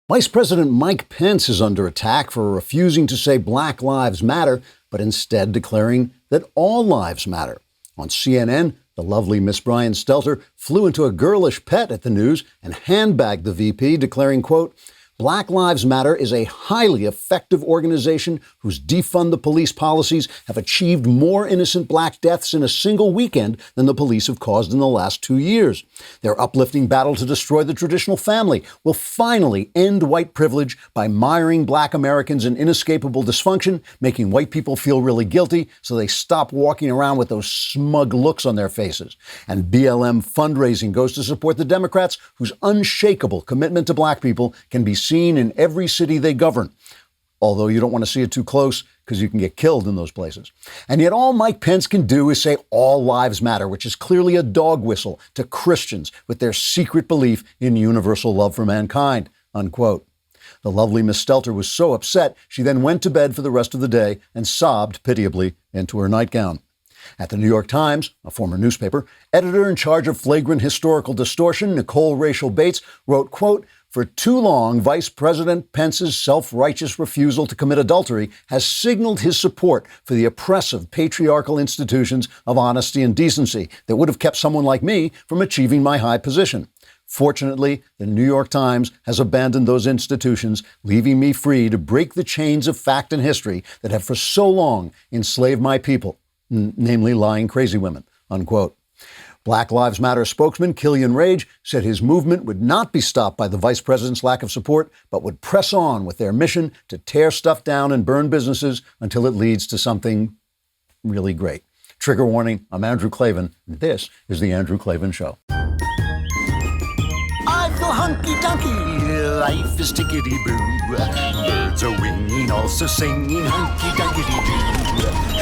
Vice President Mike Pence is under attack for refusing to say Black Lives Matter, but instead declaring that all lives matter. On CNN, the lovely Miss Brian Stelter flew into a girlish pet at the news and handbagged the VP, declaring, quote, Black Lives Matter is a highly effective organization whose defund the police policies have achieved more innocent black deaths in a single weekend than the police have caused in the last 2 years. Their uplifting battle to destroy the traditional family will finally end white privilege by miring black Americans in inescapable dysfunction, making white people feel really guilty so they stop walking around with those smug looks on their faces. And BLM fundraising goes to support the Democrats, whose unshakable commitment to black people can be seen in every city they govern. Although you don't want to see it too close because you can get killed in those places. And yet all Mike Pence can do is say all lives matter, which is clearly a dog whistle to Christians with their secret belief in universal love for mankind, unquote. The lovely Miss Stelter was so upset, she then went to bed for the rest of the day and sobbed pitiably into her nightgown. At the New York Times, a former newspaper, editor in charge of flagrant historical distortion, Nicole Rachel Bates, wrote, quote, for too long, Vice President Pence's self-righteous refusal to commit adultery has signaled his support for the oppressive patriarchal institutions of honesty and decency that would have kept someone like me from achieving my high position. Fortunately, the New York Times has abandoned those institutions, leaving me free to break the chains of fact and history that have for so long enslaved my people, namely lying crazy women, unquote. Black Lives Matter spokesman Killian Rage said his movement would not be stopped by the vice president's lack of support, but would press on with their mission to tear stuff down and burn businesses until it leads to something really great. Trigger warning, I'm Andrew Klavan. This is The Andrew Klavan Show. I feel hunky-dunky, life is tickety-boo. Birds are winging, also singing hunky-dunky-doo.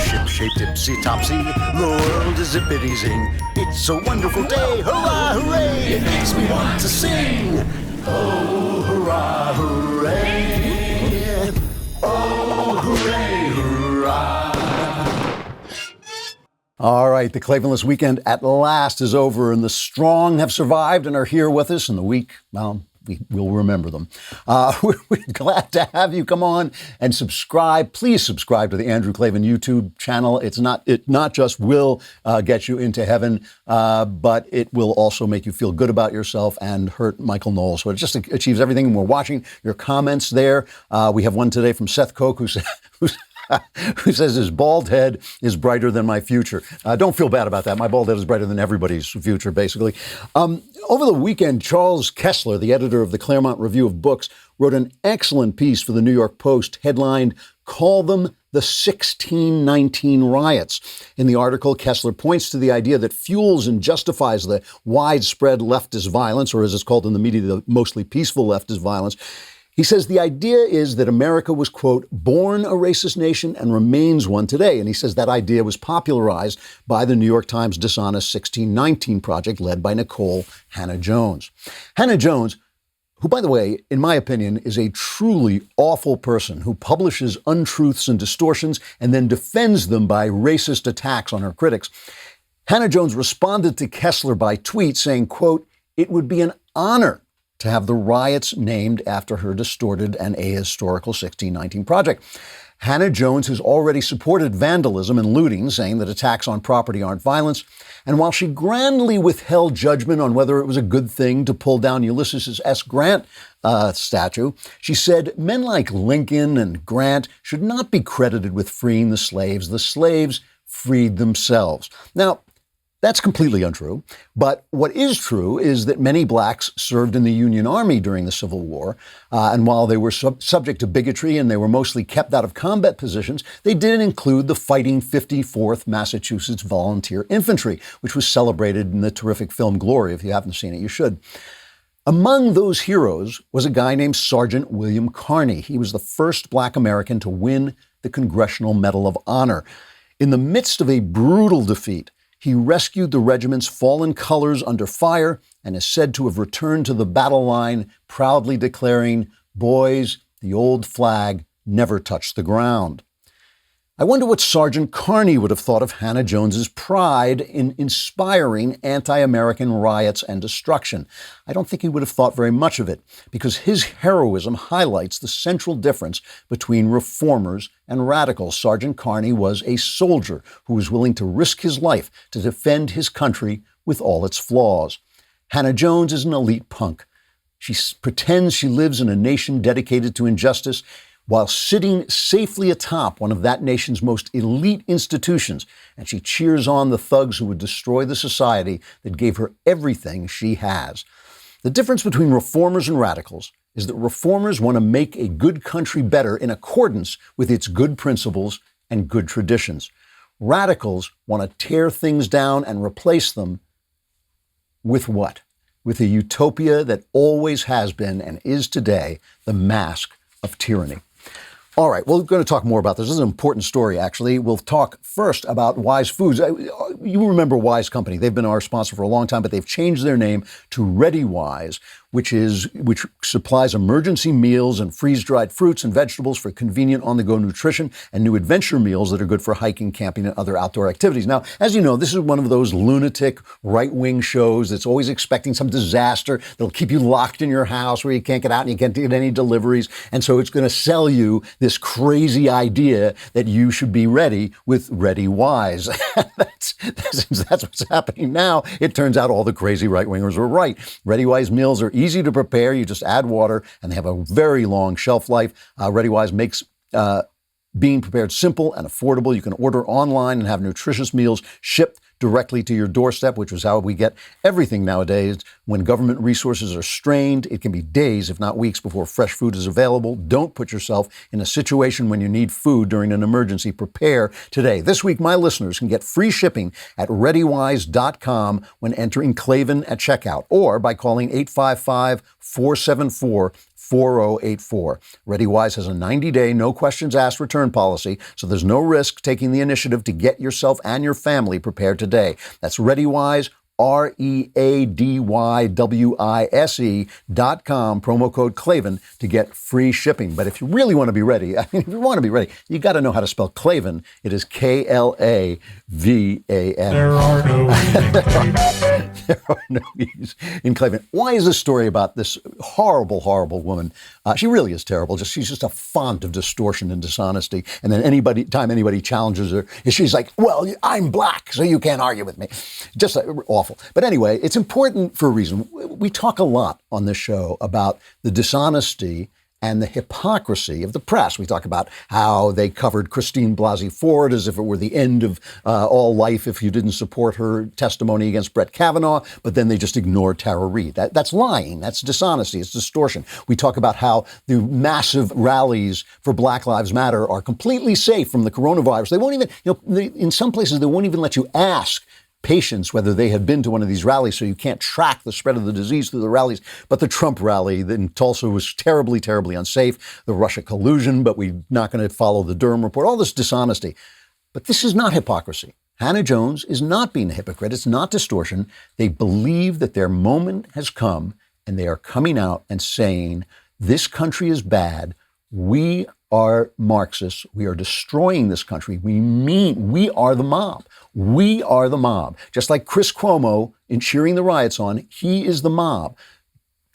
Ship-shaped, ipsy-topsy, the world is zippity-zing. It's a wonderful day, hurrah, hooray! It makes me want to sing. Oh, hurrah, hooray! Oh, hooray, hurrah! All right, the Klavanless weekend at last is over, and the strong have survived and are here with us, and the weak, well, we'll remember them. We're glad to have you come on and subscribe. Please subscribe to the Andrew Klavan YouTube channel. It not just will get you into heaven, but it will also make you feel good about yourself and hurt Michael Knowles. So it just achieves everything. And we're watching your comments there. We have one today from Seth Koch who says his bald head is brighter than my future. Don't feel bad about that. My bald head is brighter than everybody's future, basically. Over the weekend, Charles Kessler, the editor of the Claremont Review of Books, wrote an excellent piece for the New York Post headlined, Call Them the 1619 Riots. In the article, Kessler points to the idea that fuels and justifies the widespread leftist violence, or as it's called in the media, the mostly peaceful leftist violence. He says the idea is that America was, quote, born a racist nation and remains one today. And he says that idea was popularized by the New York Times Dishonest 1619 Project led by Nicole Hannah-Jones. Hannah-Jones, who, by the way, in my opinion, is a truly awful person who publishes untruths and distortions and then defends them by racist attacks on her critics. Hannah-Jones responded to Kessler by tweet saying, quote, it would be an honor to have the riots named after her distorted and ahistorical 1619 project. Hannah-Jones has already supported vandalism and looting, saying that attacks on property aren't violence. And while she grandly withheld judgment on whether it was a good thing to pull down Ulysses S. Grant statue, she said men like Lincoln and Grant should not be credited with freeing the slaves. The slaves freed themselves. Now, that's completely untrue. But what is true is that many blacks served in the Union Army during the Civil War. And while they were subject to bigotry and they were mostly kept out of combat positions, they did include the fighting 54th Massachusetts Volunteer Infantry, which was celebrated in the terrific film Glory. If you haven't seen it, you should. Among those heroes was a guy named Sergeant William Carney. He was the first black American to win the Congressional Medal of Honor. In the midst of a brutal defeat, he rescued the regiment's fallen colors under fire and is said to have returned to the battle line, proudly declaring, "Boys, the old flag never touched the ground." I wonder what Sergeant Carney would have thought of Hannah Jones's pride in inspiring anti-American riots and destruction. I don't think he would have thought very much of it, because his heroism highlights the central difference between reformers and radicals. Sergeant Carney was a soldier who was willing to risk his life to defend his country with all its flaws. Hannah Jones is an elite punk. She pretends she lives in a nation dedicated to injustice, while sitting safely atop one of that nation's most elite institutions, and she cheers on the thugs who would destroy the society that gave her everything she has. The difference between reformers and radicals is that reformers want to make a good country better in accordance with its good principles and good traditions. Radicals want to tear things down and replace them with what? With a utopia that always has been and is today the mask of tyranny. All right, we're going to talk more about this. This is an important story, actually. We'll talk first about Wise Foods. You remember Wise Company. They've been our sponsor for a long time, but they've changed their name to ReadyWise, which supplies emergency meals and freeze-dried fruits and vegetables for convenient on-the-go nutrition and new adventure meals that are good for hiking, camping, and other outdoor activities. Now, as you know, this is one of those lunatic right-wing shows that's always expecting some disaster that'll keep you locked in your house where you can't get out and you can't get any deliveries. And so it's going to sell you this crazy idea that you should be ready with ReadyWise. That's what's happening now. It turns out all the crazy right-wingers were right. ReadyWise meals are easy to prepare. You just add water, and they have a very long shelf life. ReadyWise makes being prepared simple and affordable. You can order online and have nutritious meals shipped directly to your doorstep, which is how we get everything nowadays. When government resources are strained, it can be days, if not weeks, before fresh food is available. Don't put yourself in a situation when you need food during an emergency. Prepare today. This week, my listeners can get free shipping at ReadyWise.com when entering Klavan at checkout, or by calling 855-474-4084. ReadyWise has a 90-day, no questions asked return policy, so there's no risk taking the initiative to get yourself and your family prepared today. That's ReadyWise, ReadyWise.com, promo code Klavan to get free shipping. But if you really want to be ready, if you want to be ready, you got to know how to spell Klavan. It is Klavan. There are no There are no E's in Klavan. Why is this story about this horrible, horrible woman? She really is terrible. She's just a font of distortion and dishonesty. And then time anybody challenges her, she's like, well, I'm black, so you can't argue with me. Just awful. But anyway, it's important for a reason. We talk a lot on this show about the dishonesty and the hypocrisy of the press. We talk about how they covered Christine Blasey Ford as if it were the end of all life if you didn't support her testimony against Brett Kavanaugh, but then they just ignored Tara Reade. That's lying. That's dishonesty. It's distortion. We talk about how the massive rallies for Black Lives Matter are completely safe from the coronavirus. They won't even, in some places, they won't even let you ask patients whether they have been to one of these rallies, so you can't track the spread of the disease through the rallies. But the Trump rally in Tulsa was terribly, terribly unsafe. The Russia collusion, but we're not going to follow the Durham report, all this dishonesty. But this is not hypocrisy. Hannah Jones is not being a hypocrite. It's not distortion. They believe that their moment has come, and they are coming out and saying, this country is bad. We are Marxists. We are destroying this country. We are the mob. We are the mob. Just like Chris Cuomo in cheering the riots on, he is the mob.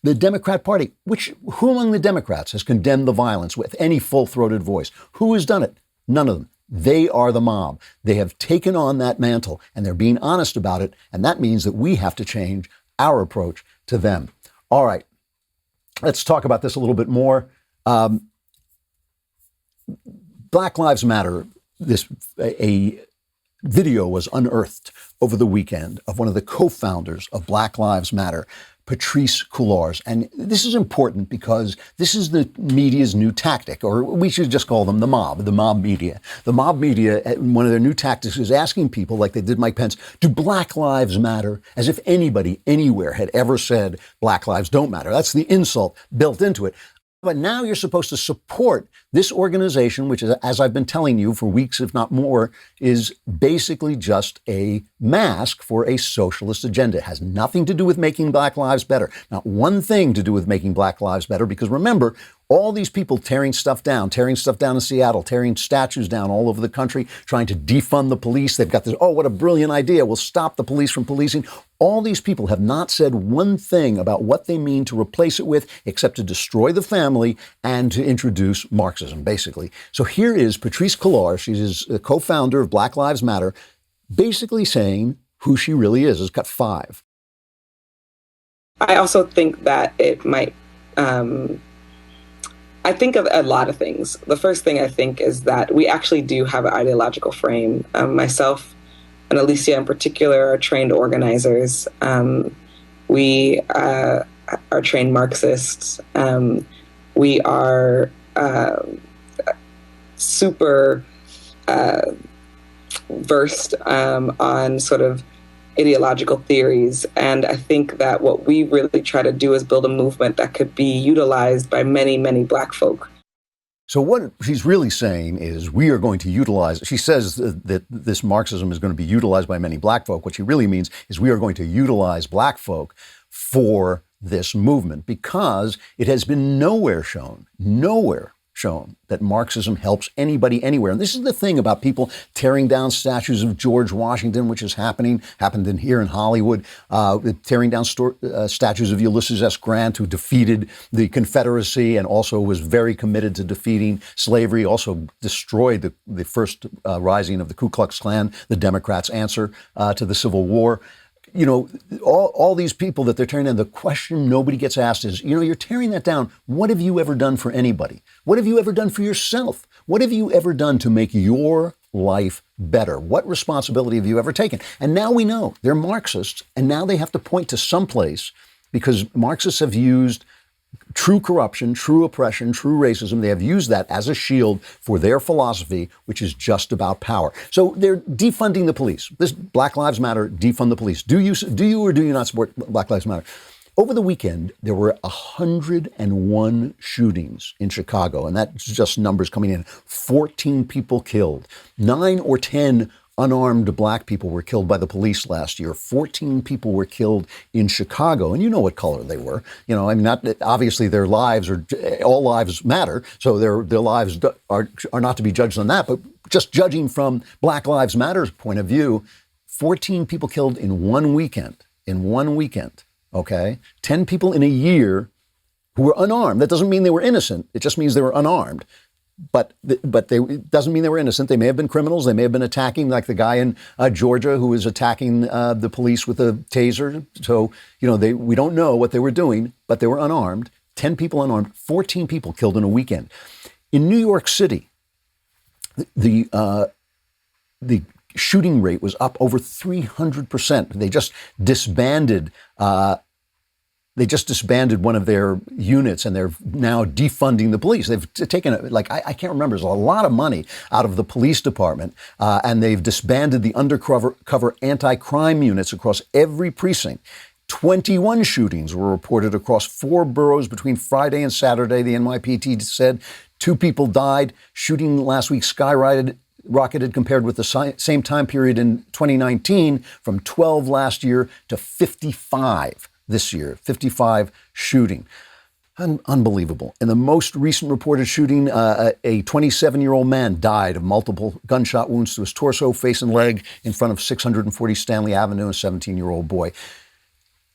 The Democrat Party, who among the Democrats has condemned the violence with any full-throated voice? Who has done it? None of them. They are the mob. They have taken on that mantle, and they're being honest about it, and that means that we have to change our approach to them. All right, let's talk about this a little bit more. Black Lives Matter, a video was unearthed over the weekend of one of the co-founders of Black Lives Matter, Patrisse Cullors. And this is important because this is the media's new tactic, or we should just call them the mob media. The mob media, one of their new tactics is asking people, like they did Mike Pence, do Black Lives matter? As if anybody anywhere had ever said Black lives don't matter. That's the insult built into it. But now you're supposed to support this organization, which is, as I've been telling you for weeks, if not more, is basically just a mask for a socialist agenda. It has nothing to do with making Black lives better. Not one thing to do with making Black lives better, because remember, All these people tearing stuff down in Seattle, tearing statues down all over the country, trying to defund the police. They've got this, oh, what a brilliant idea. We'll stop the police from policing. All these people have not said one thing about what they mean to replace it with, except to destroy the family and to introduce Marxism, basically. So here is Patrisse Cullors. She's a co-founder of Black Lives Matter, basically saying who she really is. It's got 5. I also think that it might... I think of a lot of things. The first thing I think is that we actually do have an ideological frame. Myself and Alicia in particular are trained organizers. We are trained Marxists. We are super versed on sort of ideological theories. And I think that what we really try to do is build a movement that could be utilized by many, many Black folk. So what she's really saying is we are going to utilize, she says that this Marxism is going to be utilized by many Black folk. What she really means is we are going to utilize Black folk for this movement because it has been nowhere shown that Marxism helps anybody anywhere. And this is the thing about people tearing down statues of George Washington, which is happened here in Hollywood, tearing down statues of Ulysses S. Grant, who defeated the Confederacy and also was very committed to defeating slavery, also destroyed the first rising of the Ku Klux Klan, the Democrats' answer to the Civil War. You know, all these people that they're tearing down, the question nobody gets asked is, you know, you're tearing that down. What have you ever done for anybody? What have you ever done for yourself? What have you ever done to make your life better? What responsibility have you ever taken? And now we know they're Marxists, and now they have to point to someplace because Marxists have used true corruption, true oppression, true racism. They have used that as a shield for their philosophy, which is just about power. So they're defunding the police. This Black Lives Matter, defund the police. Do you or do you not support Black Lives Matter? Over the weekend, there were 101 shootings in Chicago, and that's just numbers coming in. 14 people killed. 9 or 10 unarmed Black people were killed by the police last year. 14 people were killed in Chicago, and you know what color they were. You know, I mean, obviously their lives are, all lives matter, so their lives are not to be judged on that. But just judging from Black Lives Matter's point of view, 14 people killed in one weekend. Okay, 10 people in a year who were unarmed. That doesn't mean they were innocent. It just means they were unarmed. But it doesn't mean they were innocent. They may have been criminals. They may have been attacking, like the guy in Georgia who was attacking the police with a taser. So, you know, we don't know what they were doing, but they were unarmed. 10 people unarmed, 14 people killed in a weekend. In New York City, the shooting rate was up over 300%. They just disbanded one of their units, and they're now defunding the police. They've taken, I can't remember, there's a lot of money out of the police department, and they've disbanded the undercover anti-crime units across every precinct. 21 shootings were reported across 4 boroughs between Friday and Saturday. The NYPD said 2 people died. Shooting last week rocketed compared with the same time period in 2019 from 12 last year to 55 this year, 55 shooting. Unbelievable. In the most recent reported shooting, a 27-year-old man died of multiple gunshot wounds to his torso, face, and leg in front of 640 Stanley Avenue, a 17-year-old boy.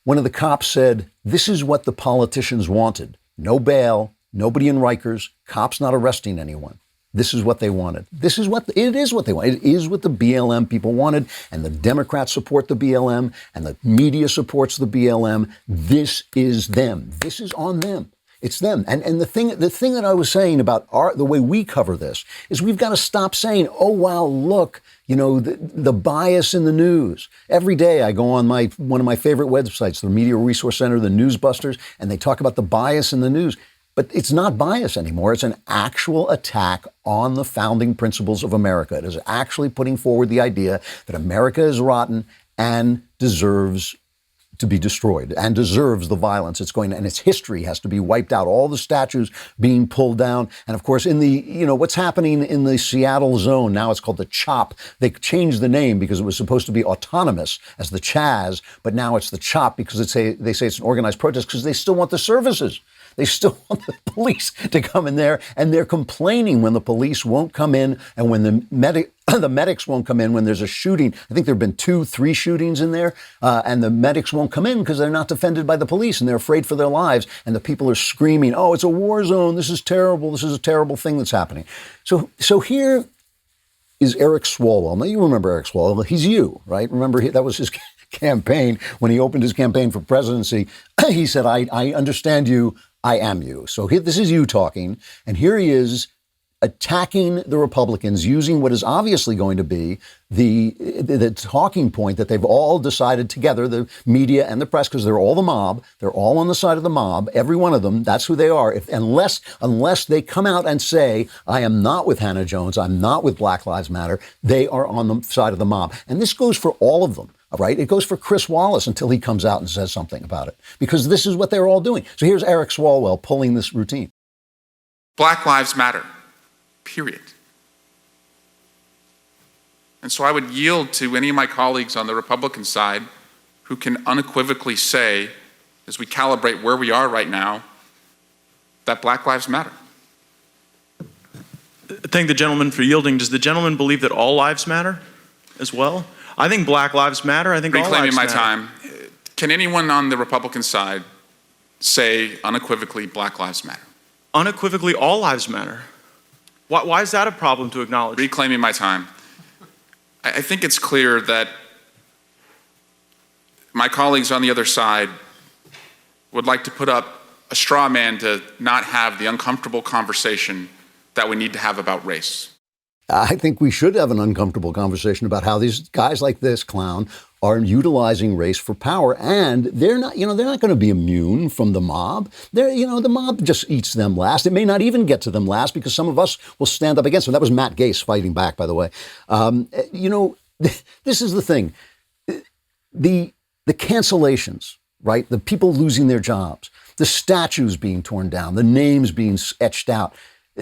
One of the cops said, "This is what the politicians wanted. No bail, nobody in Rikers, cops not arresting anyone. This is what they wanted. It is what they wanted. It is what the BLM people wanted, and the Democrats support the BLM, and the media supports the BLM. This is them. This is on them. It's them." And the thing that I was saying about the way we cover this is we've got to stop saying, "Oh wow, look, you know, the bias in the news." Every day I go on one of my favorite websites, the Media Resource Center, the Newsbusters, and they talk about the bias in the news. But it's not bias anymore. It's an actual attack on the founding principles of America. It is actually putting forward the idea that America is rotten and deserves to be destroyed and deserves the violence and its history has to be wiped out. All the statues being pulled down. And of course, what's happening in the Seattle zone, now it's called the CHOP. They changed the name because it was supposed to be autonomous as the Chaz, but now it's the CHOP because they say it's an organized protest because they still want the services. They still want the police to come in there, and they're complaining when the police won't come in and when the medics won't come in when there's a shooting. I think there have been 2-3 shootings in there, and the medics won't come in because they're not defended by the police and they're afraid for their lives. And the people are screaming, "Oh, it's a war zone. This is terrible. This is a terrible thing that's happening." So here is Eric Swalwell. Now, you remember Eric Swalwell. He's you, right? Remember, that was his campaign. When he opened his campaign for presidency, he said, I understand you. I am you. So this is you talking. And here he is attacking the Republicans using what is obviously going to be the talking point that they've all decided together, the media and the press, because they're all the mob. They're all on the side of the mob. Every one of them. That's who they are. Unless they come out and say, I am not with Hannah Jones, I'm not with Black Lives Matter, they are on the side of the mob. And this goes for all of them. Right? It goes for Chris Wallace until he comes out and says something about it, because this is what they're all doing. So here's Eric Swalwell pulling this routine. Black Lives Matter, period. And so I would yield to any of my colleagues on the Republican side who can unequivocally say, as we calibrate where we are right now, that Black Lives Matter. Thank the gentleman for yielding. Does the gentleman believe that all lives matter as well? I think Black Lives Matter. I think all lives matter. Reclaiming my time. Can anyone on the Republican side say unequivocally Black Lives Matter? Unequivocally, all lives matter. Why is that a problem to acknowledge? Reclaiming my time. I think it's clear that my colleagues on the other side would like to put up a straw man to not have the uncomfortable conversation that we need to have about race. I think we should have an uncomfortable conversation about how these guys like this clown are utilizing race for power, and they're not going to be immune from the mob. The mob just eats them last. It may not even get to them last because some of us will stand up against them. That was Matt Gase fighting back, by the way. This is the thing. The cancellations, right? The people losing their jobs, the statues being torn down, the names being etched out.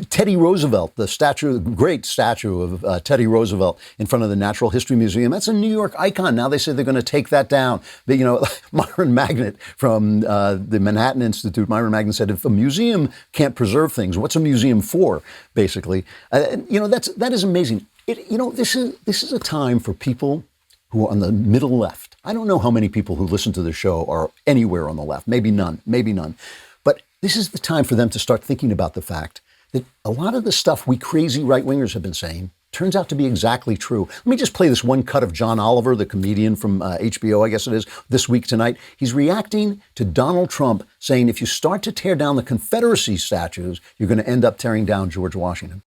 Teddy Roosevelt, the great statue of Teddy Roosevelt in front of the Natural History Museum. That's a New York icon. Now they say they're going to take that down. But, Myron Magnet from the Manhattan Institute, Myron Magnet said, if a museum can't preserve things, what's a museum for, basically? That is amazing. This is a time for people who are on the middle left. I don't know how many people who listen to the show are anywhere on the left. Maybe none. But this is the time for them to start thinking about the fact that a lot of the stuff we crazy right-wingers have been saying turns out to be exactly true. Let me just play this one cut of John Oliver, the comedian from HBO, I guess it is, This Week Tonight. He's reacting to Donald Trump saying if you start to tear down the Confederacy statues, you're going to end up tearing down George Washington.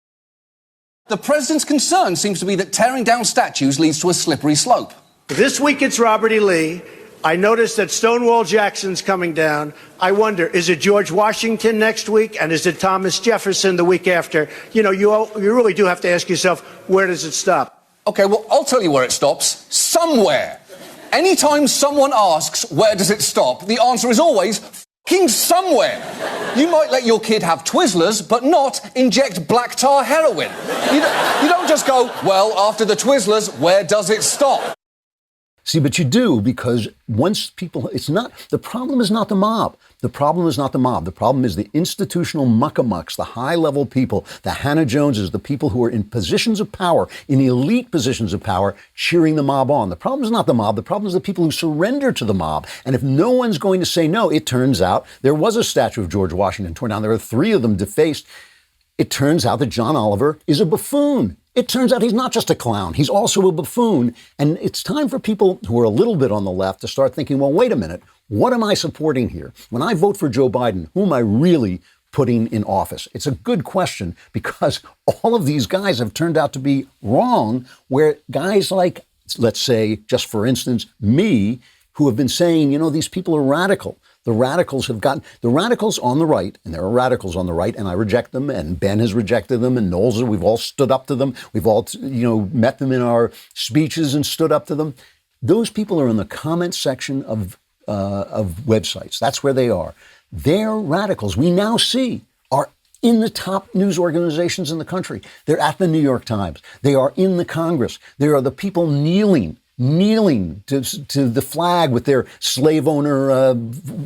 The president's concern seems to be that tearing down statues leads to a slippery slope. This week it's Robert E. Lee. I noticed that Stonewall Jackson's coming down. I wonder, is it George Washington next week? And is it Thomas Jefferson the week after? You really do have to ask yourself, where does it stop? Okay, well, I'll tell you where it stops. Somewhere. Anytime someone asks, where does it stop? The answer is always f***ing somewhere. You might let your kid have Twizzlers, but not inject black tar heroin. You don't just go, well, after the Twizzlers, where does it stop? See, but you do, because once people, the problem is not the mob. The problem is not the mob. The problem is the institutional muckamucks, the high-level people, the Hannah Joneses, the people who are in positions of power, in elite positions of power, cheering the mob on. The problem is not the mob. The problem is the people who surrender to the mob. And if no one's going to say no, it turns out there was a statue of George Washington torn down. There are 3 of them defaced. It turns out that John Oliver is a buffoon. It turns out he's not just a clown. He's also a buffoon. And it's time for people who are a little bit on the left to start thinking, well, wait a minute. What am I supporting here? When I vote for Joe Biden, who am I really putting in office? It's a good question, because all of these guys have turned out to be wrong, where guys like, let's say, just for instance, me, who have been saying, these people are radical. The radicals on the right, and there are radicals on the right, and I reject them, and Ben has rejected them, and Knowles, we've all stood up to them. We've all, met them in our speeches and stood up to them. Those people are in the comment section of websites. That's where they are. They're radicals. We now see are in the top news organizations in the country. They're at the New York Times. They are in the Congress. They are the people kneeling kneeling to the flag with their slave owner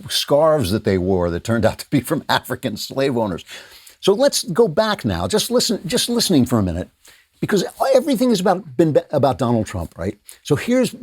scarves that they wore that turned out to be from African slave owners. So let's go back now, just listening for a minute, because everything has been about Donald Trump, right? So here's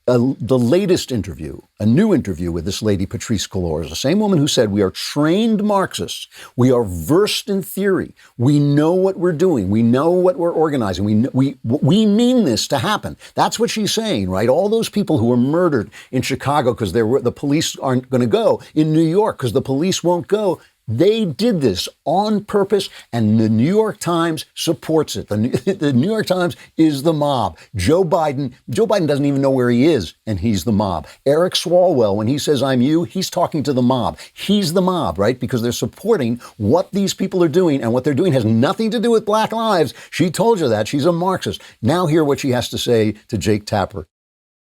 the latest interview, a new interview with this lady, Patrisse Cullors, the same woman who said, we are trained Marxists. We are versed in theory. We know what we're doing. We know what we're organizing. We mean this to happen. That's what she's saying, right? All those people who were murdered in Chicago because the police aren't going to go, in New York because the police won't go, they did this on purpose, and the New York Times supports it. The New York Times is the mob. Joe Biden doesn't even know where he is, and he's the mob. Eric Swalwell, when he says, I'm you, he's talking to the mob. He's the mob, right? Because they're supporting what these people are doing, and what they're doing has nothing to do with Black lives. She told you that. She's a Marxist. Now hear what she has to say to Jake Tapper.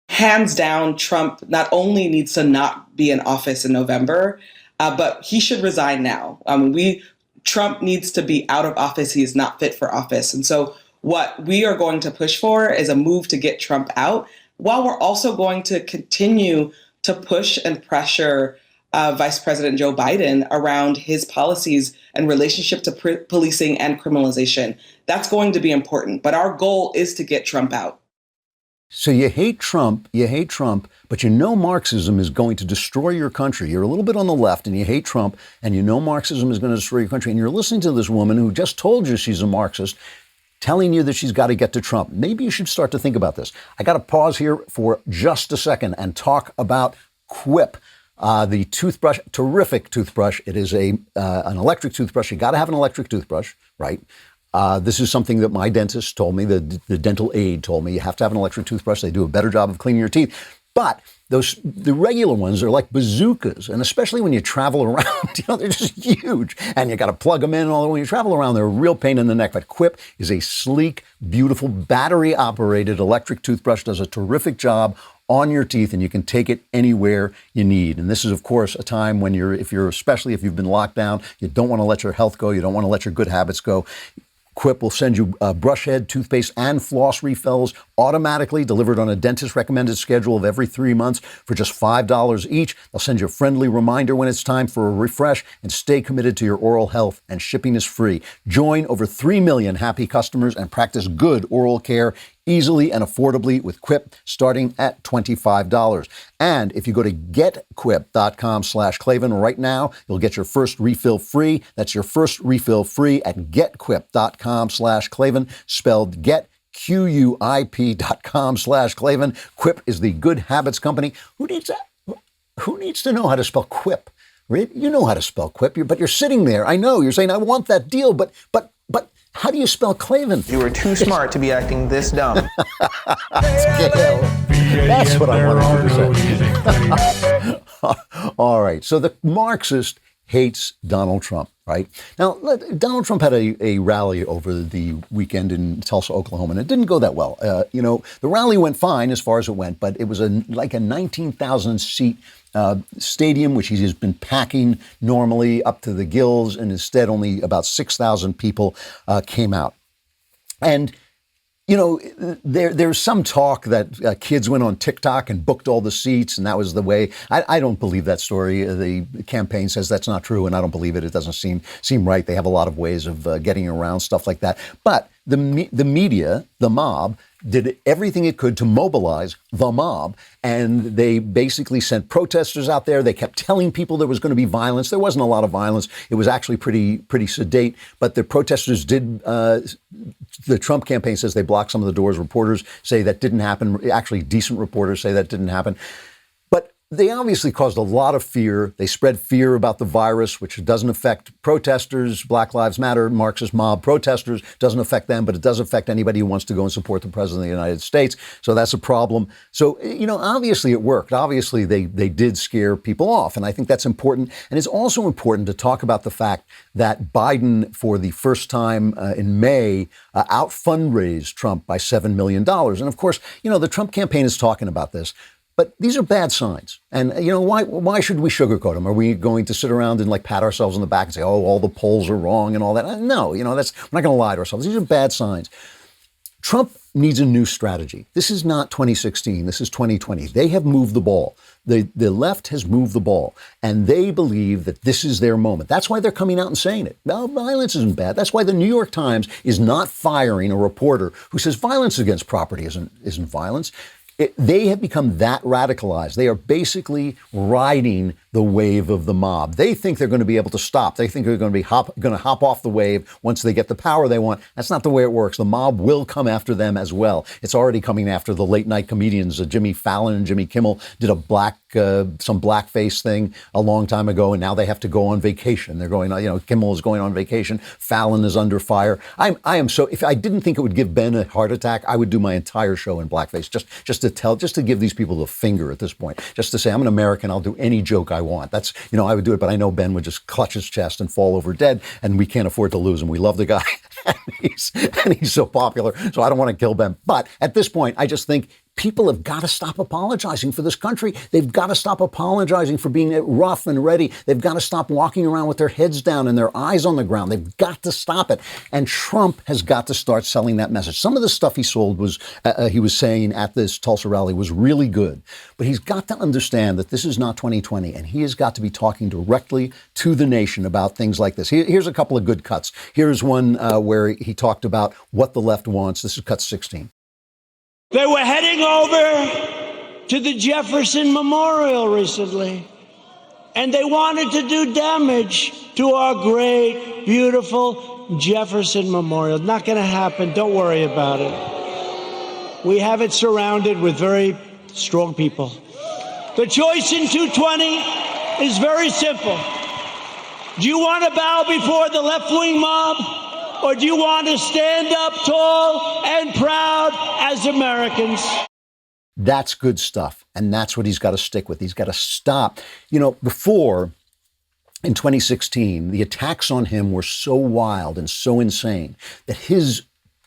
Hands down, Trump not only needs to not be in office in November, but he should resign now. Trump needs to be out of office. He is not fit for office. And so what we are going to push for is a move to get Trump out, while we're also going to continue to push and pressure Vice President Joe Biden around his policies and relationship to policing and criminalization. That's going to be important. But our goal is to get Trump out. So you hate Trump, but you know Marxism is going to destroy your country. You're a little bit on the left and you hate Trump, and you know Marxism is going to destroy your country. And you're listening to this woman who just told you she's a Marxist, telling you that she's got to get to Trump. Maybe you should start to think about this. I got to pause here for just a second and talk about Quip. The toothbrush, terrific toothbrush. It is an electric toothbrush. You got to have an electric toothbrush, right? This is something that my dentist told me, the dental aide told me. You have to have an electric toothbrush. They do a better job of cleaning your teeth. But the regular ones are like bazookas, and especially when you travel around, they're just huge, and you got to plug them in. And all when you travel around, they're a real pain in the neck. But Quip is a sleek, beautiful, battery-operated electric toothbrush. Does a terrific job on your teeth, and you can take it anywhere you need. And this is, of course, a time when especially if you've been locked down, you don't want to let your health go, you don't want to let your good habits go. Quip will send you brush head, toothpaste, and floss refills automatically delivered on a dentist-recommended schedule of every 3 months for just $5 each. They'll send you a friendly reminder when it's time for a refresh, and stay committed to your oral health, and shipping is free. Join over 3 million happy customers and practice good oral care easily and affordably with Quip, starting at $25. And if you go to getquip.com/Klavan right now, you'll get your first refill free. That's your first refill free at getquip.com/Klavan, spelled get, QUIP.com/Klavan. Quip is the Good Habits Company. Who needs to know how to spell Quip? You know how to spell Quip, but you're sitting there. I know you're saying, I want that deal, but how do you spell Klavan? You were too smart to be acting this dumb. That's what I wanted to say. All right. So the Marxist hates Donald Trump, right? Now, Donald Trump had a rally over the weekend in Tulsa, Oklahoma, and it didn't go that well. The rally went fine as far as it went, but it was like a 19,000-seat stadium, which he has been packing normally up to the gills, and instead only about 6,000 people came out. And there's some talk that kids went on TikTok and booked all the seats, and that was the way. I don't believe that story. The campaign says that's not true, and I don't believe it. It doesn't seem right. They have a lot of ways of getting around stuff like that. But the media, the mob, did everything it could to mobilize the mob, and they basically sent protesters out there. They kept telling people there was going to be violence. There wasn't a lot of violence. It was actually pretty sedate, but the protesters did. The Trump campaign says they blocked some of the doors. Reporters say that didn't happen. Actually, decent reporters say that didn't happen. But they obviously caused a lot of fear. They spread fear about the virus, which doesn't affect protesters, Black Lives Matter, Marxist mob protesters, doesn't affect them, but it does affect anybody who wants to go and support the president of the United States. So that's a problem. So, obviously it worked. Obviously they did scare people off. And I think that's important. And it's also important to talk about the fact that Biden, for the first time in May, out fundraised Trump by $7 million. And of course, the Trump campaign is talking about this. But these are bad signs. And, why should we sugarcoat them? Are we going to sit around and pat ourselves on the back and say, oh, all the polls are wrong and all that? No, we're not going to lie to ourselves. These are bad signs. Trump needs a new strategy. This is not 2016. This is 2020. They have moved the ball. The left has moved the ball, and they believe that this is their moment. That's why they're coming out and saying it. Well, violence isn't bad. That's why the New York Times is not firing a reporter who says violence against property isn't violence. They have become that radicalized. They are basically riding the wave of the mob. They think they're going to be able to stop. They think they're going to be going to hop off the wave once they get the power they want. That's not the way it works. The mob will come after them as well. It's already coming after the late night comedians. Jimmy Fallon and Jimmy Kimmel did some blackface thing a long time ago, and now they have to go on vacation. They're going, Kimmel is going on vacation. Fallon is under fire. I am so. If I didn't think it would give Ben a heart attack, I would do my entire show in blackface just to give these people the finger at this point. Just to say, I'm an American. I'll do any joke I want. That's, I would do it, but I know Ben would just clutch his chest and fall over dead, and we can't afford to lose him. We love the guy, and he's so popular, so I don't want to kill Ben. But at this point, I just think people have got to stop apologizing for this country. They've got to stop apologizing for being rough and ready. They've got to stop walking around with their heads down and their eyes on the ground. They've got to stop it. And Trump has got to start selling that message. Some of the stuff he sold he was saying at this Tulsa rally was really good. But he's got to understand that this is not 2020, and he has got to be talking directly to the nation about things like this. Here's a couple of good cuts. Here's one where he talked about what the left wants. This is cut 16. They were heading over to the Jefferson Memorial recently, and they wanted to do damage to our great, beautiful Jefferson Memorial. Not going to happen. Don't worry about it. We have it surrounded with very strong people. The choice in 220 is very simple. Do you want to bow before the left-wing mob? Or do you want to stand up tall and proud as Americans? That's good stuff. And that's what he's got to stick with. He's got to stop. Before, in 2016, the attacks on him were so wild and so insane that his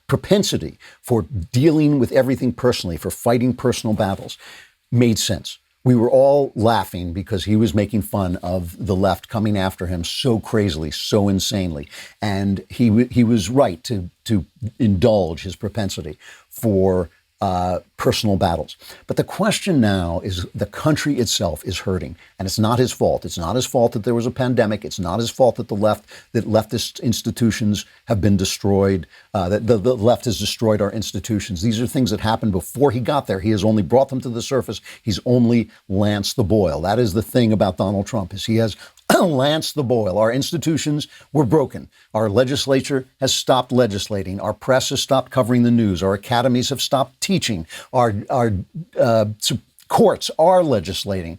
propensity for dealing with everything personally, for fighting personal battles, made sense. We were all laughing because he was making fun of the left coming after him so crazily, so insanely. And he was right to indulge his propensity for personal battles. But the question now is the country itself is hurting, and it's not his fault. It's not his fault that there was a pandemic. It's not his fault that leftist institutions have been destroyed, that the left has destroyed our institutions. These are things that happened before he got there. He has only brought them to the surface. He's only lanced the boil. That is the thing about Donald Trump, is he has lanced the boil. Our institutions were broken. Our legislature has stopped legislating. Our press has stopped covering the news. Our academies have stopped teaching. Our courts are legislating.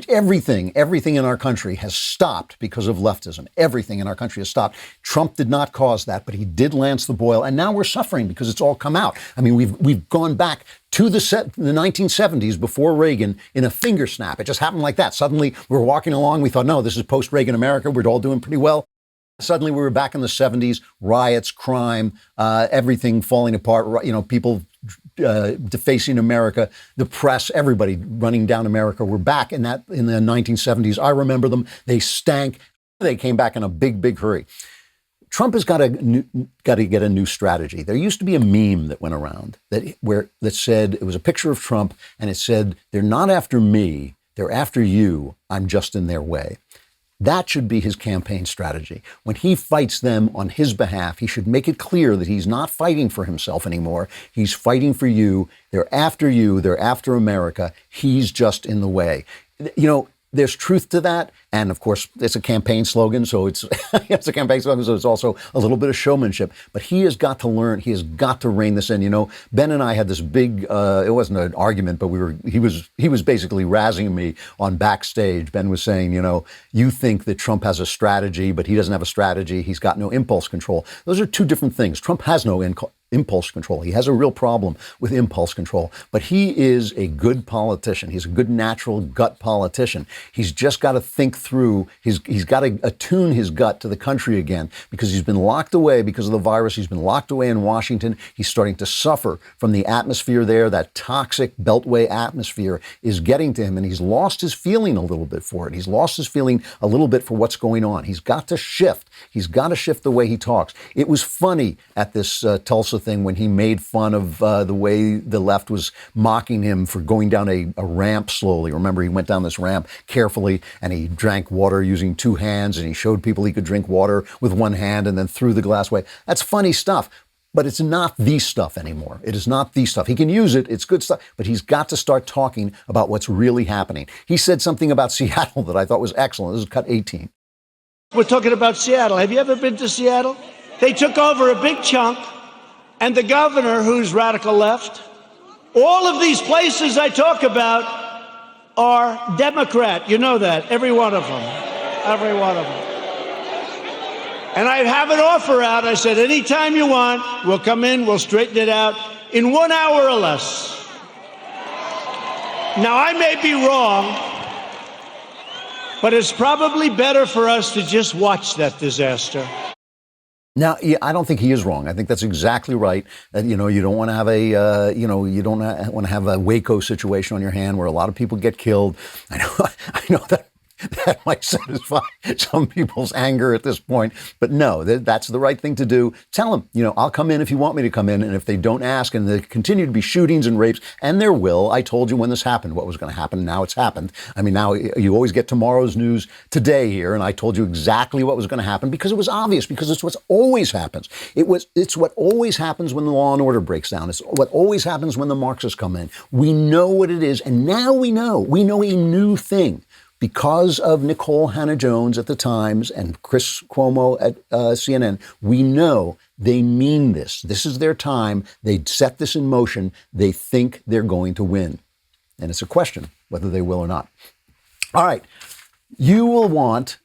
Everything in our country has stopped because of leftism. Everything in our country has stopped. Trump did not cause that, but he did lance the boil, and now we're suffering because it's all come out. I mean, we've gone back to the 1970s before Reagan in a finger snap. It just happened like that. Suddenly, we were walking along. We thought, no, this is post-Reagan America. We're all doing pretty well. Suddenly, we were back in the 70s, riots, crime, everything falling apart, people defacing America, the press, everybody running down America. We're back in the 1970s. I remember them. They stank. They came back in a big, big hurry. Trump has got to get a new strategy. There used to be a meme that went around that said, it was a picture of Trump, and it said, "They're not after me, they're after you. I'm just in their way." That should be his campaign strategy. When he fights them on his behalf, he should make it clear that he's not fighting for himself anymore. He's fighting for you. They're after you. They're after America. He's just in the way. There's truth to that. And of course, it's a campaign slogan. So it's a campaign slogan. So it's also a little bit of showmanship. But he has got to learn. He has got to rein this in. Ben and I had this big, it wasn't an argument, but he was basically razzing me on backstage. Ben was saying, you think that Trump has a strategy, but he doesn't have a strategy. He's got no impulse control. Those are two different things. Trump has no impulse control. He has a real problem with impulse control, but he is a good politician. He's a good natural gut politician. He's just got to think through, he's got to attune his gut to the country again, because he's been locked away because of the virus. He's been locked away in Washington. He's starting to suffer from the atmosphere there. That toxic Beltway atmosphere is getting to him, and he's lost his feeling a little bit for it. He's lost his feeling a little bit for what's going on. He's got to shift. He's got to shift the way he talks. It was funny at this Tulsa Tulsa thing when he made fun of the way the left was mocking him for going down a ramp slowly. Remember, he went down this ramp carefully and he drank water using two hands, and he showed people he could drink water with one hand and then threw the glass away. That's funny stuff. But it's not the stuff anymore. It is not the stuff. He can use it. It's good stuff. But he's got to start talking about what's really happening. He said something about Seattle that I thought was excellent. This is cut 18. We're talking about Seattle. Have you ever been to Seattle? They took over a big chunk, and the governor, who's radical left, all of these places I talk about are Democrat. You know that. Every one of them. Every one of them. And I have an offer out. I said, anytime you want, we'll come in, we'll straighten it out in 1 hour or less. Now, I may be wrong, but it's probably better for us to just watch that disaster. Now, yeah, I don't think he is wrong. I think that's exactly right. That, you don't want to have you don't want to have a Waco situation on your hand where a lot of people get killed. I know that might satisfy some people's anger at this point, but no, that's the right thing to do. Tell them, I'll come in if you want me to come in, and if they don't ask, and there continue to be shootings and rapes, and there will. I told you when this happened what was going to happen. Now it's happened. I mean, now you always get tomorrow's news today here, and I told you exactly what was going to happen because it was obvious, because it's what always happens. It's what always happens when the law and order breaks down. It's what always happens when the Marxists come in. We know what it is, and now we know a new thing. Because of Nicole Hannah-Jones at the Times and Chris Cuomo at CNN, we know they mean this. This is their time. They set this in motion. They think they're going to win. And it's a question whether they will or not. All right. You will want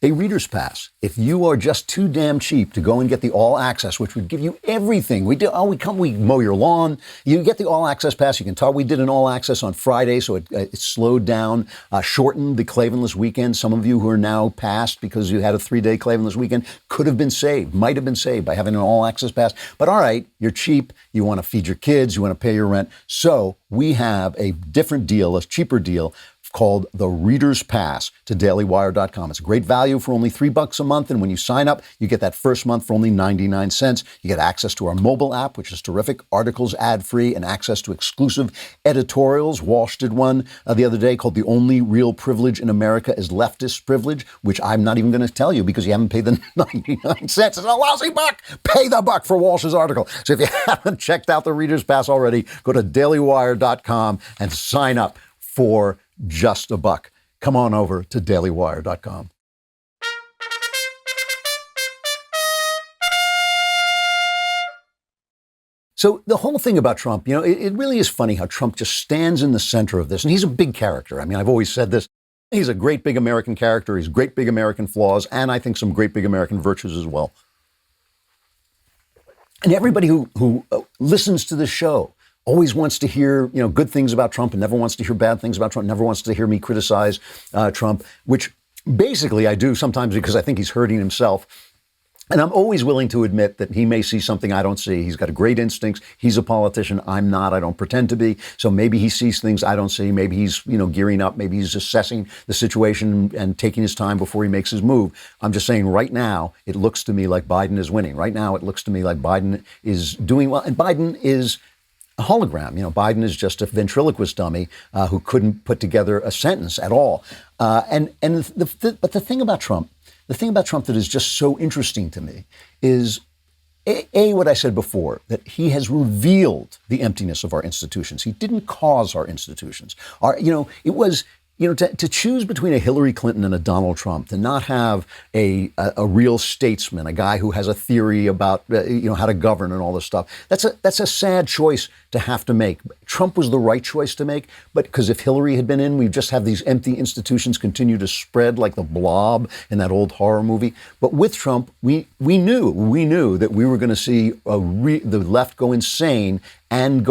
a reader's pass. If you are just too damn cheap to go and get the all access, which would give you everything. We mow your lawn. You get the all access pass. You can talk. We did an all access on Friday, so it slowed down, shortened the Klavanless weekend. Some of you who are now past because you had a 3-day Klavanless weekend could have been saved, might have been saved by having an all access pass. But all right, you're cheap. You want to feed your kids. You want to pay your rent. So we have a different deal, a cheaper deal, called the Reader's Pass to dailywire.com. It's a great value for only $3 a month. And when you sign up, you get that first month for only 99 cents. You get access to our mobile app, which is terrific, articles ad-free, and access to exclusive editorials. Walsh did one the other day called The Only Real Privilege in America is Leftist Privilege, which I'm not even going to tell you because you haven't paid the 99 cents. It's a lousy buck. Pay the buck for Walsh's article. So if you haven't checked out the Reader's Pass already, go to dailywire.com and sign up for just a buck. Come on over to dailywire.com. So the whole thing about Trump, it really is funny how Trump just stands in the center of this. And he's a big character. I mean, I've always said this. He's a great big American character. He's great big American flaws, and I think some great big American virtues as well. And everybody who listens to this show always wants to hear, good things about Trump and never wants to hear bad things about Trump, never wants to hear me criticize Trump, which basically I do sometimes because I think he's hurting himself. And I'm always willing to admit that he may see something I don't see. He's got great instincts. He's a politician. I'm not. I don't pretend to be. So maybe he sees things I don't see. Maybe he's, gearing up. Maybe he's assessing the situation and taking his time before he makes his move. I'm just saying right now, it looks to me like Biden is winning. Right now, it looks to me like Biden is doing well. And Biden is a hologram. Biden is just a ventriloquist dummy who couldn't put together a sentence at all. But the thing about Trump that is just so interesting to me is what I said before, that he has revealed the emptiness of our institutions. He didn't cause our institutions. It was. To choose between a Hillary Clinton and a Donald Trump, to not have a real statesman, a guy who has a theory about how to govern and all this stuff, that's a sad choice to have to make. Trump was the right choice to make, but because if Hillary had been in, we'd just have these empty institutions continue to spread like the Blob in that old horror movie. But with Trump, we knew that we were going to see the left go insane and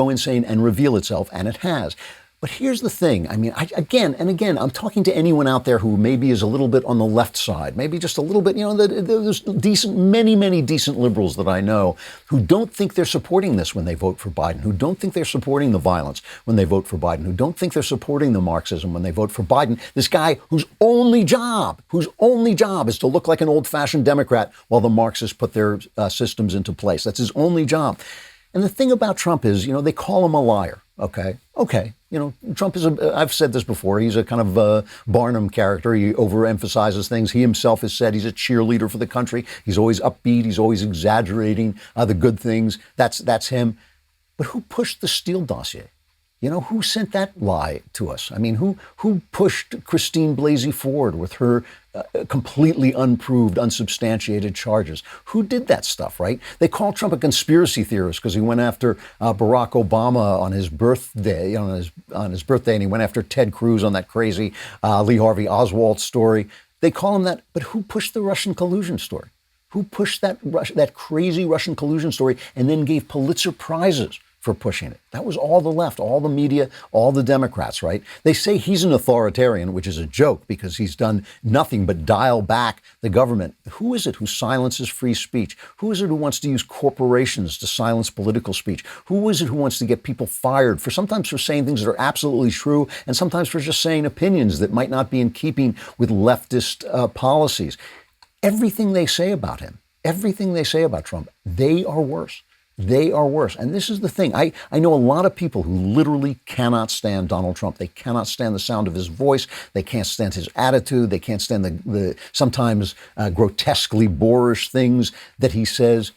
reveal itself, and it has. But here's the thing. I mean, again, I'm talking to anyone out there who maybe is a little bit on the left side, maybe just a little bit, there's many decent liberals that I know who don't think they're supporting this when they vote for Biden, who don't think they're supporting the violence when they vote for Biden, who don't think they're supporting the Marxism when they vote for Biden. This guy whose only job is to look like an old-fashioned Democrat while the Marxists put their systems into place. That's his only job. And the thing about Trump is, they call him a liar. Okay. Trump is I've said this before, he's a kind of a Barnum character. He overemphasizes things. He himself has said he's a cheerleader for the country. He's always upbeat. He's always exaggerating the good things. That's him. But who pushed the Steele dossier? Who sent that lie to us? I mean, who pushed Christine Blasey Ford with her completely unproved, unsubstantiated charges? Who did that stuff, right? They call Trump a conspiracy theorist because he went after Barack Obama on his birthday, on his birthday, and he went after Ted Cruz on that crazy Lee Harvey Oswald story. They call him that, but who pushed the Russian collusion story? Who pushed that crazy Russian collusion story and then gave Pulitzer Prizes for pushing it? That was all the left, all the media, all the Democrats, right? They say he's an authoritarian, which is a joke because he's done nothing but dial back the government. Who is it who silences free speech? Who is it who wants to use corporations to silence political speech? Who is it who wants to get people fired sometimes for saying things that are absolutely true and sometimes for just saying opinions that might not be in keeping with leftist policies? Everything they say about him, everything they say about Trump, they are worse. They are worse. And this is the thing. I know a lot of people who literally cannot stand Donald Trump. They cannot stand the sound of his voice. They can't stand his attitude. They can't stand the sometimes grotesquely boorish things that he says.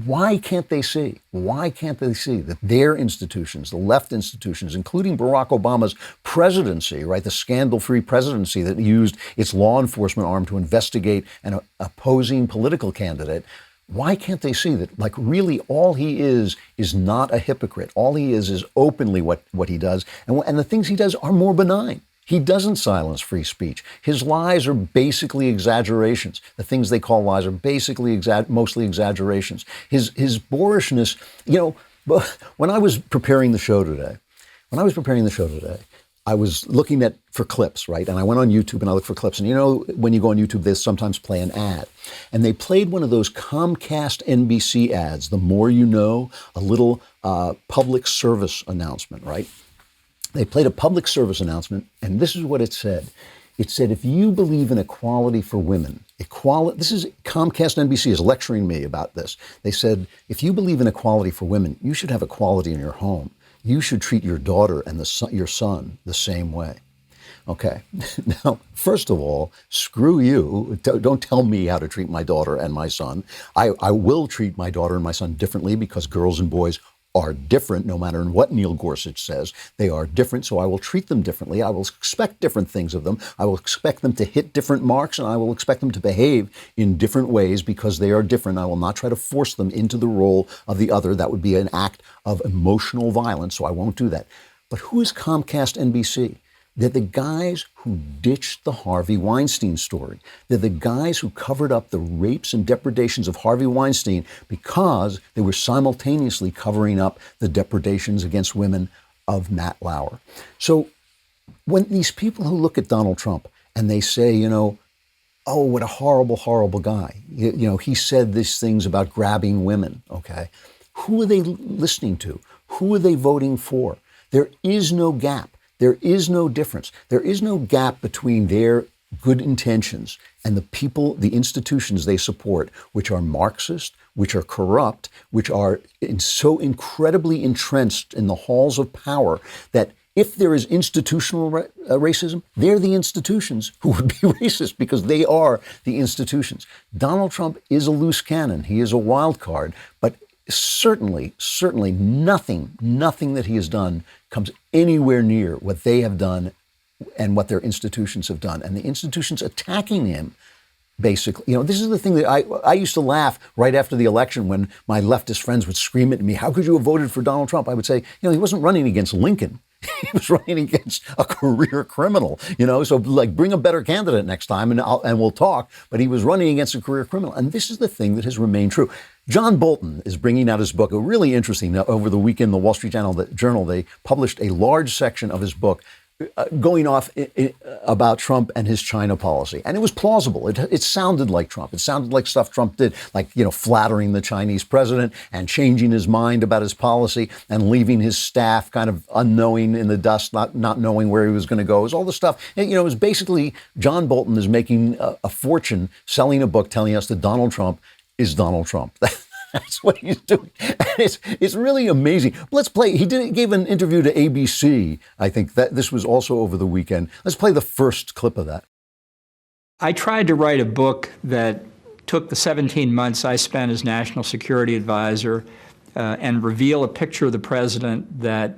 Why can't they see? Why can't they see that their institutions, the left institutions, including Barack Obama's presidency, right, the scandal-free presidency that used its law enforcement arm to investigate an opposing political candidate, why can't they see that, like, really all he is not a hypocrite? All he is openly what he does. And the things he does are more benign. He doesn't silence free speech. His lies are basically exaggerations. The things they call lies are basically mostly exaggerations. His boorishness, when I was preparing the show today, I was looking for clips, right? And I went on YouTube and I looked for clips. And when you go on YouTube, they sometimes play an ad. And they played one of those Comcast NBC ads, the more you know, a little public service announcement, right? They played a public service announcement, and this is what it said. It said, if you believe in equality for women, this is Comcast NBC is lecturing me about this. They said, if you believe in equality for women, you should have equality in your home. You should treat your daughter and your son the same way. Okay. Now, first of all, screw you. Don't tell me how to treat my daughter and my son. I will treat my daughter and my son differently because girls and boys are different, no matter what Neil Gorsuch says. They are different, so I will treat them differently. I will expect different things of them. I will expect them to hit different marks, and I will expect them to behave in different ways because they are different. I will not try to force them into the role of the other. That would be an act of emotional violence, so I won't do that. But who is Comcast NBC? They're the guys who ditched the Harvey Weinstein story. They're the guys who covered up the rapes and depredations of Harvey Weinstein because they were simultaneously covering up the depredations against women of Matt Lauer. So when these people who look at Donald Trump and they say, oh, what a horrible, horrible guy. He said these things about grabbing women, okay? Who are they listening to? Who are they voting for? There is no gap. There is no difference. There is no gap between their good intentions and the people, the institutions they support, which are Marxist, which are corrupt, which are so incredibly entrenched in the halls of power that if there is institutional racism, they're the institutions who would be racist because they are the institutions. Donald Trump is a loose cannon. He is a wild card, but certainly nothing that he has done comes anywhere near what they have done and what their institutions have done. And the institutions attacking him, basically, this is the thing that I used to laugh right after the election when my leftist friends would scream at me, how could you have voted for Donald Trump? I would say, he wasn't running against Lincoln. He was running against a career criminal, so like bring a better candidate next time and we'll talk. But he was running against a career criminal. And this is the thing that has remained true. John Bolton is bringing out his book, a really interesting, over the weekend, the Wall Street Journal, they published a large section of his book going off about Trump and his China policy. And it was plausible. It sounded like Trump. It sounded like stuff Trump did, like, flattering the Chinese president and changing his mind about his policy and leaving his staff kind of unknowing in the dust, not knowing where he was going to go. It was all the stuff. It was basically John Bolton is making a fortune selling a book telling us that Donald Trump is Donald Trump. That's what he's doing. It's really amazing. Let's play. He gave an interview to ABC. I think that this was also over the weekend. Let's play the first clip of that. I tried to write a book that took the 17 months I spent as National Security Advisor and reveal a picture of the president that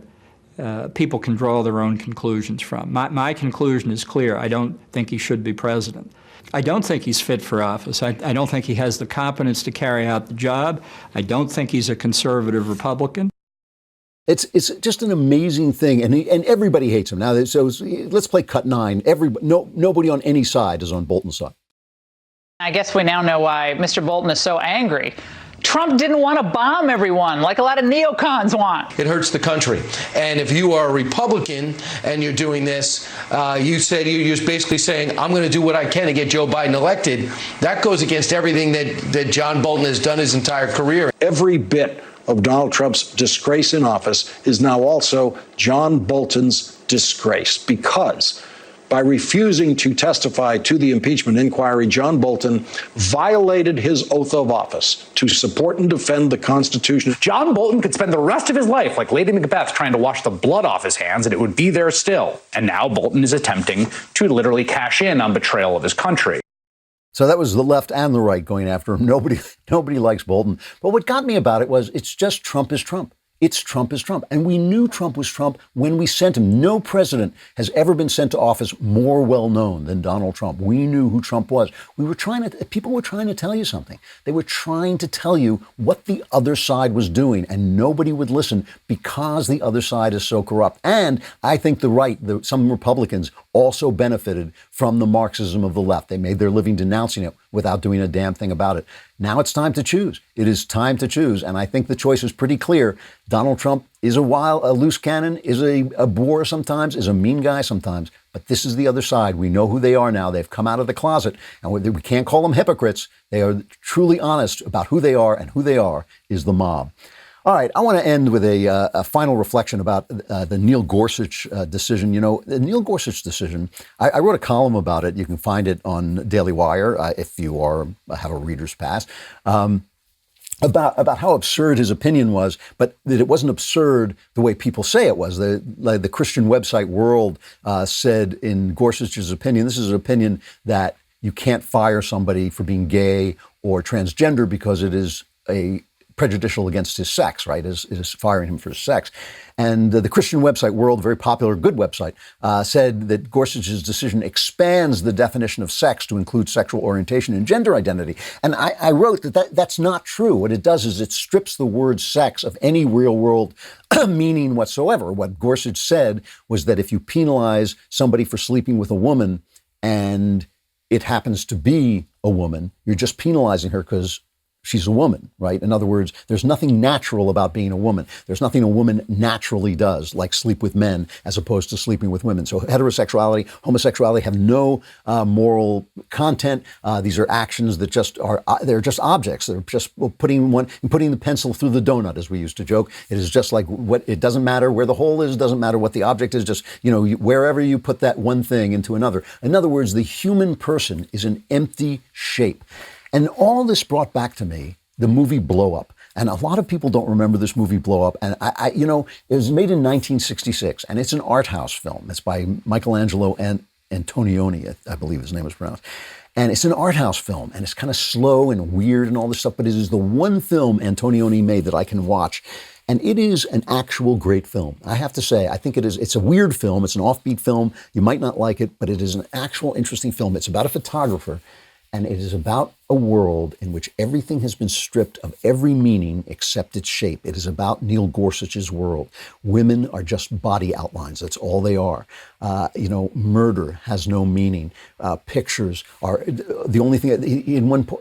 people can draw their own conclusions from. My conclusion is clear. I don't think he should be president. I don't think he's fit for office. I don't think he has the competence to carry out the job. I don't think he's a conservative Republican. It's just an amazing thing, and everybody hates him. Now, so let's play cut 9. Nobody on any side is on Bolton's side. I guess we now know why Mr. Bolton is so angry. Trump didn't want to bomb everyone like a lot of neocons want. It hurts the country. And if you are a Republican and you're doing this, you're basically saying, I'm going to do what I can to get Joe Biden elected. That goes against everything that John Bolton has done his entire career. Every bit of Donald Trump's disgrace in office is now also John Bolton's disgrace, because by refusing to testify to the impeachment inquiry, John Bolton violated his oath of office to support and defend the Constitution. John Bolton could spend the rest of his life like Lady Macbeth trying to wash the blood off his hands, and it would be there still. And now Bolton is attempting to literally cash in on betrayal of his country. So that was the left and the right going after him. Nobody likes Bolton. But what got me about it was it's just Trump is Trump. It's Trump is Trump. And we knew Trump was Trump when we sent him. No president has ever been sent to office more well-known than Donald Trump. We knew who Trump was. People were trying to tell you something. They were trying to tell you what the other side was doing, and nobody would listen because the other side is so corrupt. And I think some Republicans also benefited from the Marxism of the left. They made their living denouncing it without doing a damn thing about it. Now it's time to choose. It is time to choose. And I think the choice is pretty clear. Donald Trump is a loose cannon, is a bore sometimes, is a mean guy sometimes. But this is the other side. We know who they are now. They've come out of the closet. And we can't call them hypocrites. They are truly honest about who they are, and who they are is the mob. All right, I want to end with a final reflection about the Neil Gorsuch decision. The Neil Gorsuch decision, I wrote a column about it. You can find it on Daily Wire if you have a reader's pass, about how absurd his opinion was, but that it wasn't absurd the way people say it was. The Christian website World said in Gorsuch's opinion, this is an opinion that you can't fire somebody for being gay or transgender because it is prejudicial against his sex, right? Is firing him for his sex. And the Christian website World, very popular, good website, said that Gorsuch's decision expands the definition of sex to include sexual orientation and gender identity. And I wrote that's not true. What it does is it strips the word sex of any real world meaning whatsoever. What Gorsuch said was that if you penalize somebody for sleeping with a woman and it happens to be a woman, you're just penalizing her because she's a woman, right? In other words, there's nothing natural about being a woman. There's nothing a woman naturally does, like sleep with men as opposed to sleeping with women. So heterosexuality, homosexuality have no moral content. These are actions that they're just objects. They're just putting the pencil through the donut, as we used to joke. It is just like it doesn't matter where the hole is, doesn't matter what the object is, just, wherever you put that one thing into another. In other words, the human person is an empty shape. And all this brought back to me the movie Blow Up. And a lot of people don't remember this movie Blow Up. And it was made in 1966, and it's an art house film. It's by Michelangelo Antonioni, I believe his name is pronounced. And it's an art house film, and it's kind of slow and weird and all this stuff, but it is the one film Antonioni made that I can watch. And it is an actual great film. I have to say, I think it is. It's a weird film. It's an offbeat film. You might not like it, but it is an actual interesting film. It's about a photographer. And it is about a world in which everything has been stripped of every meaning except its shape. It is about Neil Gorsuch's world. Women are just body outlines. That's all they are. Murder has no meaning. Pictures are the only thing.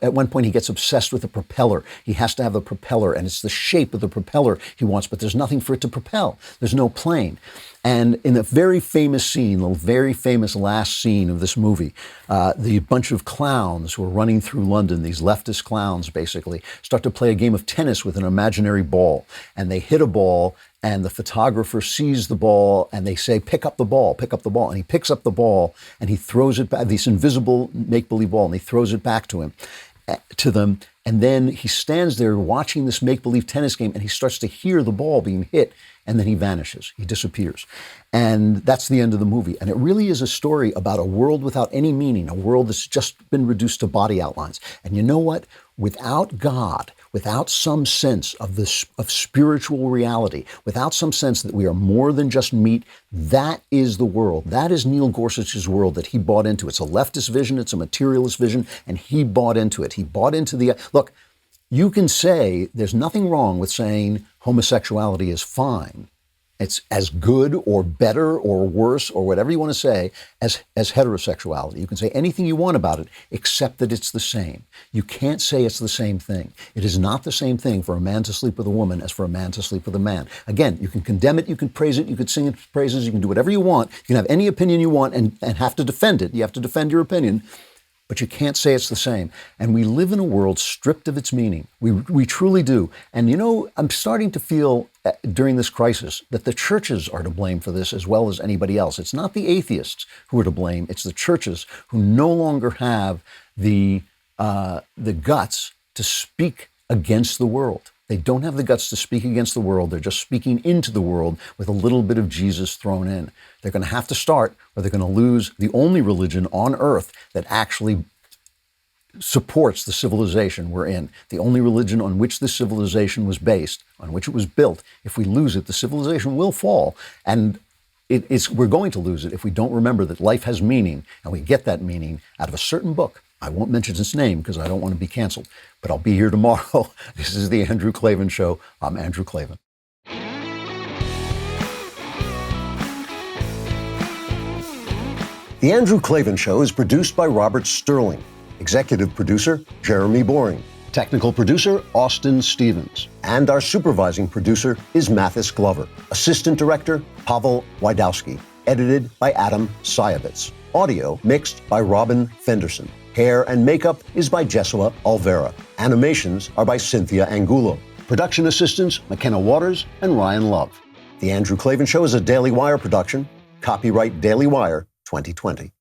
At one point, he gets obsessed with the propeller. He has to have a propeller, and it's the shape of the propeller he wants, but there's nothing for it to propel. There's no plane. And in the very famous scene, the very famous last scene of this movie, the bunch of clowns who are running through London, these leftist clowns basically, start to play a game of tennis with an imaginary ball. And they hit a ball, and the photographer sees the ball, and they say, pick up the ball, pick up the ball. And he picks up the ball, and he throws it back, this invisible make-believe ball, and he throws it back to them. And then he stands there watching this make-believe tennis game, and he starts to hear the ball being hit, and then he vanishes. He disappears. And that's the end of the movie. And it really is a story about a world without any meaning, a world that's just been reduced to body outlines. And you know what? Without God, without some sense of spiritual reality, without some sense that we are more than just meat, that is the world. That is Neil Gorsuch's world that he bought into. It's a leftist vision, it's a materialist vision, and he bought into it. He bought into look, you can say there's nothing wrong with saying homosexuality is fine. It's as good or better or worse or whatever you want to say as heterosexuality. You can say anything you want about it, except that it's the same. You can't say it's the same thing. It is not the same thing for a man to sleep with a woman as for a man to sleep with a man. Again, you can condemn it, you can praise it, you can sing its praises, you can do whatever you want. You can have any opinion you want and have to defend it. You have to defend your opinion. But you can't say it's the same. And we live in a world stripped of its meaning. We truly do. And I'm starting to feel during this crisis that the churches are to blame for this as well as anybody else. It's not the atheists who are to blame. It's the churches who no longer have the guts to speak against the world. They don't have the guts to speak against the world. They're just speaking into the world with a little bit of Jesus thrown in. They're going to have to start, or they're going to lose the only religion on earth that actually supports the civilization we're in. The only religion on which this civilization was based, on which it was built. If we lose it, the civilization will fall. And we're going to lose it if we don't remember that life has meaning, and we get that meaning out of a certain book. I won't mention its name because I don't want to be canceled, but I'll be here tomorrow. This is the Andrew Klavan Show. I'm Andrew Klavan. The Andrew Klavan Show is produced by Robert Sterling. Executive producer, Jeremy Boring. Technical producer, Austin Stevens. And our supervising producer is Mathis Glover. Assistant director, Pavel Wydowski. Edited by Adam Sayevitz. Audio mixed by Robin Fenderson. Hair and makeup is by Jesua Alvera. Animations are by Cynthia Angulo. Production assistants, McKenna Waters and Ryan Love. The Andrew Klavan Show is a Daily Wire production. Copyright Daily Wire 2020.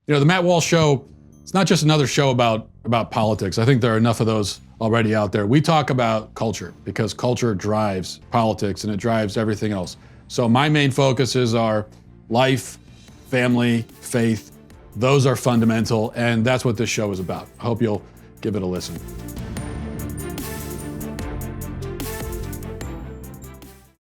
The Matt Walsh Show, it's not just another show about politics. I think there are enough of those already out there. We talk about culture because culture drives politics and it drives everything else. So my main focuses are life, family, faith. Those are fundamental, and that's what this show is about. I hope you'll give it a listen.